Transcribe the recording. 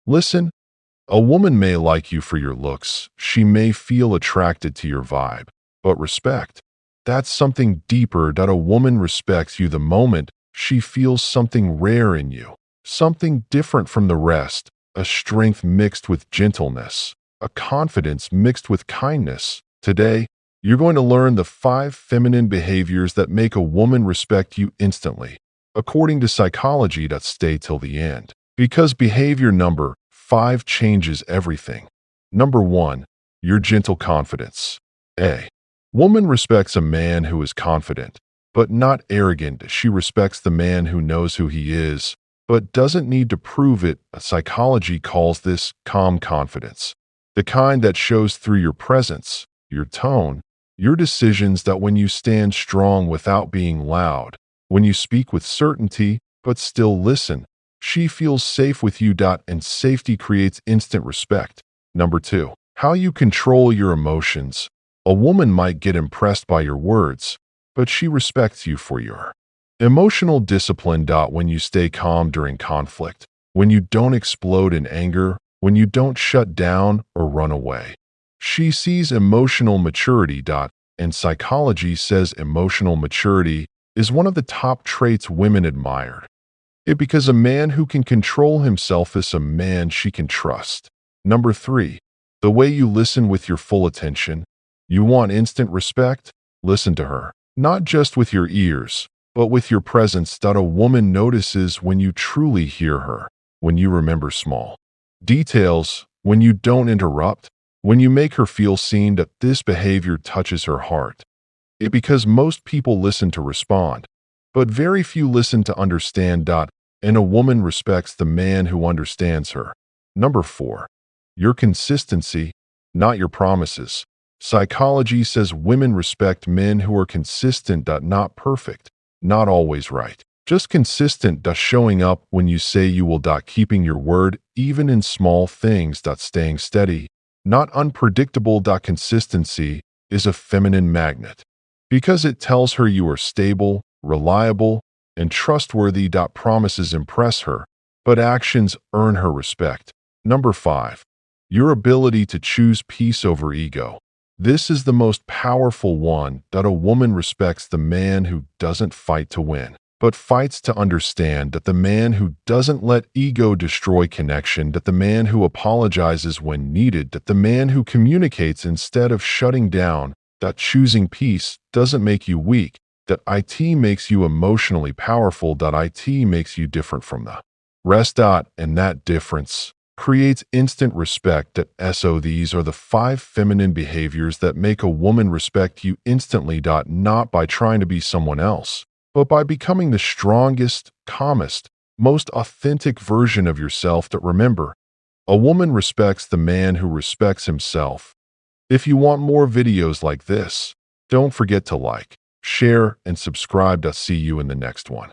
Listen, a woman may like you for your looks. She may feel attracted to your vibe. But respect, that's something deeper. That a woman respects you the moment she feels something rare in you, something different from the rest, a strength mixed with gentleness, a confidence mixed with kindness. Today, you're going to learn the 5 feminine behaviors that make a woman respect you instantly, according to psychology. Stay till the end, because behavior number 5 changes everything. Number 1, your gentle confidence. A woman respects a man who is confident, but not arrogant. She respects the man who knows who he is, but doesn't need to prove it. Psychology calls this calm confidence, the kind that shows through your presence, your tone, your decisions. That when you stand strong without being loud, when you speak with certainty but still listen, she feels safe with you. And safety creates instant respect. Number 2, how you control your emotions. A woman might get impressed by your words, but she respects you for your emotional discipline. When you stay calm during conflict, when you don't explode in anger, when you don't shut down or run away, she sees emotional maturity. And psychology says emotional maturity is one of the top traits women admire. Because a man who can control himself is a man she can trust. Number 3, the way you listen with your full attention. You want instant respect? Listen to her, not just with your ears, but with your presence. A woman notices when you truly hear her, when you remember small details, when you don't interrupt, when you make her feel seen. This behavior touches her heart. Because most people listen to respond, but very few listen to understand. And a woman respects the man who understands her. Number 4, your consistency, not your promises. Psychology says women respect men who are consistent. Not perfect, not always right, just consistent. Showing up when you say you will. Keeping your word, even in small things. Staying steady, not unpredictable. Consistency is a feminine magnet, because it tells her you are stable, reliable, and trustworthy. Promises impress her, but actions earn her respect. Number 5, your ability to choose peace over ego. This is the most powerful one. A woman respects the man who doesn't fight to win, but fights to understand. The man who doesn't let ego destroy connection. The man who apologizes when needed. The man who communicates instead of shutting down. Choosing peace doesn't make you weak. It makes you emotionally powerful. It makes you different from the rest. And that difference creates instant respect. So these are the 5 feminine behaviors that make a woman respect you instantly. Not by trying to be someone else, but by becoming the strongest, calmest, most authentic version of yourself. Remember, a woman respects the man who respects himself. If you want more videos like this, don't forget to like, share, and subscribe. See you in the next one.